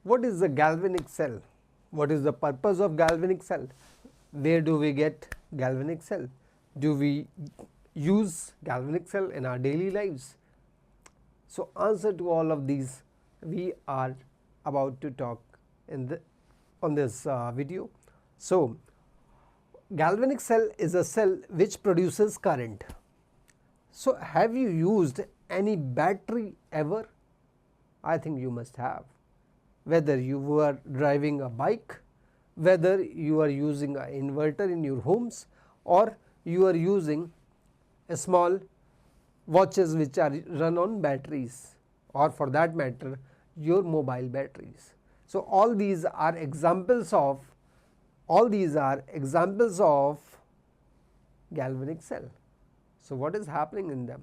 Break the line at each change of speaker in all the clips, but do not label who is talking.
What is the galvanic cell? What is the purpose of galvanic cell? Where do we get galvanic cell? Do we use galvanic cell in our daily lives? So, answer to all of these we are about to talk on this video. So, galvanic cell is a cell which produces current. So, have you used any battery ever? I think you must have. Whether you were driving a bike, whether you are using an inverter in your homes, or you are using a small watches which are run on batteries, or for that matter your mobile batteries. So, all these are examples of galvanic cell. So, what is happening in them?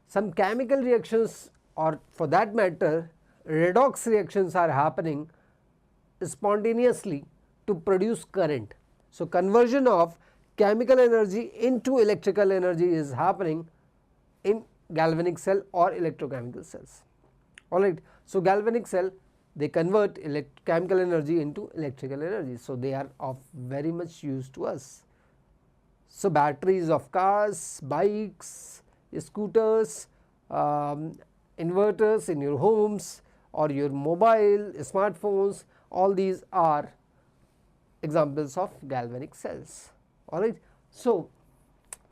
Some chemical reactions, or for that matter redox reactions, are happening spontaneously to produce current. So, conversion of chemical energy into electrical energy is happening in galvanic cell or electrochemical cells. Alright. So, galvanic cell, they convert chemical energy into electrical energy. So, they are of very much use to us. So, batteries of cars, bikes, scooters, inverters in your homes or your mobile, smartphones, all these are examples of galvanic cells. Alright. So,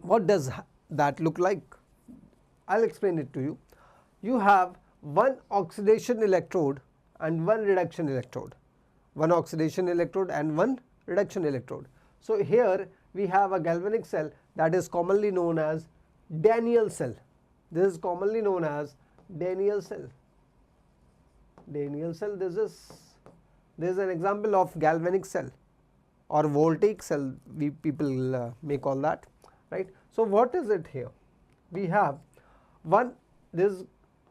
what does that look like? I will explain it to you. You have one oxidation electrode and one reduction electrode, one oxidation electrode and one reduction electrode. So, here we have a galvanic cell that is commonly known as Daniell cell. This is commonly known as Daniell cell. Daniell cell, this is an example of galvanic cell or voltaic cell, we people may call that, right. So, what is it here? We have this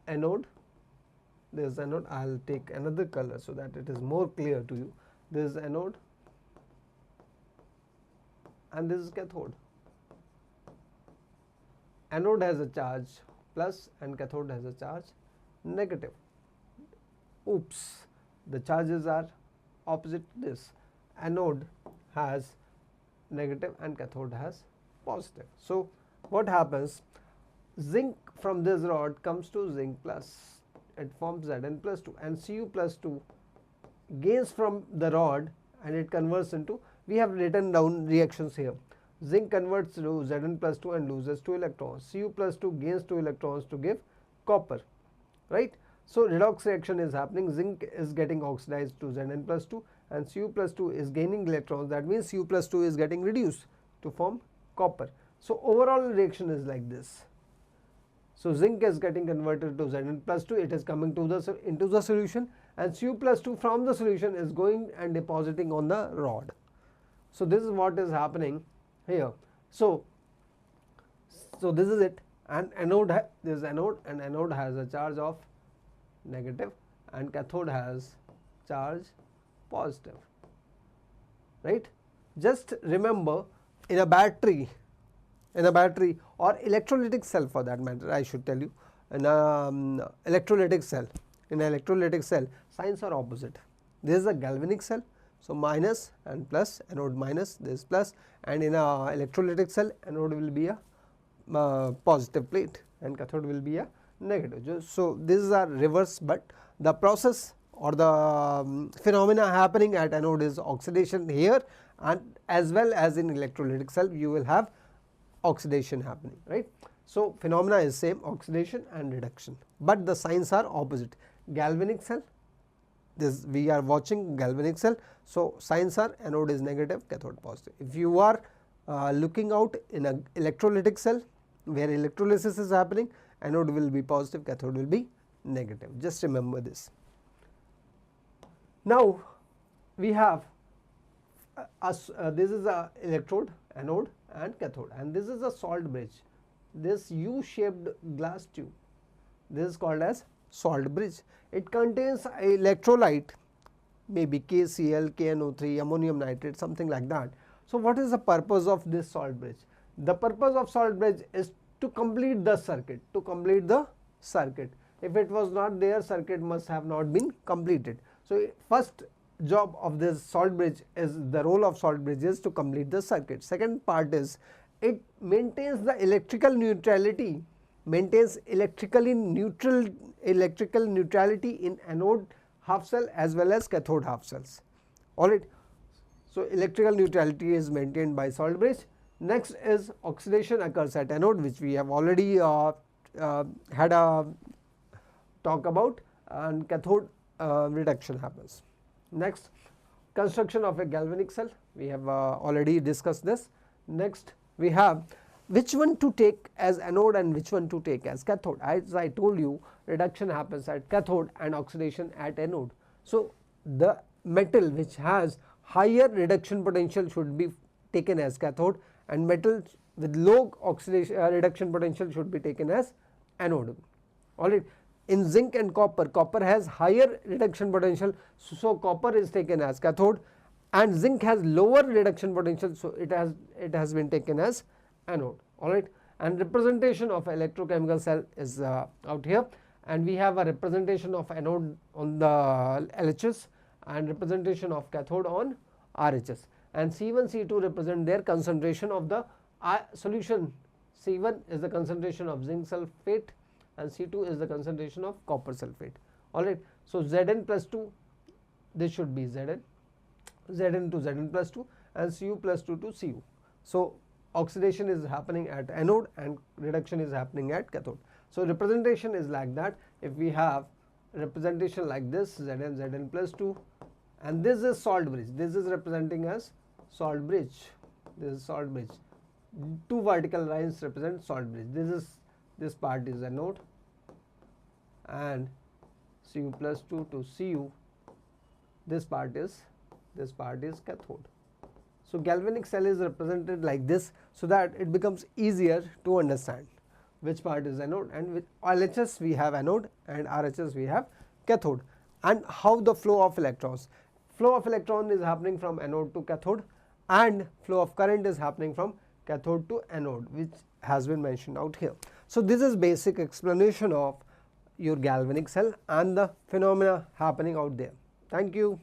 anode, I will take another color so that it is more clear to you. This is anode and this is cathode. Anode has a charge plus and cathode has a charge negative. Oops, the charges are opposite this. Anode has negative and cathode has positive. So, what happens? Zinc from this rod comes to zinc plus, it forms Zn plus 2, and Cu plus 2 gains from the rod and it converts into, we have written down reactions here. Zinc converts to Zn plus 2 and loses 2 electrons. Cu plus 2 gains 2 electrons to give copper, right. So, redox reaction is happening, zinc is getting oxidized to Zn plus 2 and Cu plus 2 is gaining electrons, that means Cu plus 2 is getting reduced to form copper. So, overall reaction is like this. So, zinc is getting converted to Zn plus 2, it is coming to into the solution, and Cu plus 2 from the solution is going and depositing on the rod. So, this is what is happening here. So this is it, and anode, this is anode, and anode has a charge of negative and cathode has charge positive, right. Just remember, in a battery or electrolytic cell for that matter, I should tell you, in electrolytic cell, signs are opposite. This is a galvanic cell, so minus and plus, anode minus, this plus, and in a electrolytic cell, anode will be a positive plate and cathode will be a negative. So, this is a reverse, but the process or the phenomena happening at anode is oxidation here, and as well as in electrolytic cell you will have oxidation happening, right. So, phenomena is same, oxidation and reduction, but the signs are opposite. Galvanic cell, this we are watching galvanic cell. So, signs are anode is negative, cathode positive. If you are looking out in a electrolytic cell where electrolysis is happening, anode will be positive, cathode will be negative. Just remember this. Now, we have this is a electrode, anode and cathode, and this is a salt bridge, this U-shaped glass tube, this is called as salt bridge. It contains electrolyte, maybe KCl, KNO3, ammonium nitrate, something like that. So, what is the purpose of this salt bridge? The purpose of salt bridge is to complete the circuit, If it was not there, circuit must have not been completed. So first job of this salt bridge is, the role of salt bridge is to complete the circuit. Second part is it maintains the electrical neutrality, maintains electrical neutrality in anode half cell as well as cathode half cells. Alright. So electrical neutrality is maintained by salt bridge. Next is oxidation occurs at anode, which we have already had a talk about, and cathode reduction happens. Next, construction of a galvanic cell, we have already discussed this. Next we have which one to take as anode and which one to take as cathode. As I told you, reduction happens at cathode and oxidation at anode. So the metal which has higher reduction potential should be taken as cathode, and metal with low oxidation reduction potential should be taken as anode. Alright. In zinc and copper, copper has higher reduction potential, so copper is taken as cathode, and zinc has lower reduction potential, so it has been taken as anode. Alright. And representation of electrochemical cell is out here, and we have a representation of anode on the LHS and representation of cathode on RHS, and C1 C2 represent their concentration of the solution. C1 is the concentration of zinc sulfate and C2 is the concentration of copper sulfate. Alright. So Zn plus 2, this should be Zn, Zn to Zn plus 2, and Cu plus 2 to Cu. So oxidation is happening at anode and reduction is happening at cathode. So representation is like that. If we have representation like this, Zn plus 2, and this is salt bridge, this is representing as salt bridge, this is salt bridge. Two vertical lines represent salt bridge. This part is anode, and Cu plus 2 to Cu, this part is cathode. So galvanic cell is represented like this, so that it becomes easier to understand which part is anode, and with LHS we have anode and RHS we have cathode. And how the flow of electrons, flow of electron is happening from anode to cathode, and flow of current is happening from cathode to anode, which has been mentioned out here. So this is basic explanation of your galvanic cell and the phenomena happening out there. Thank you.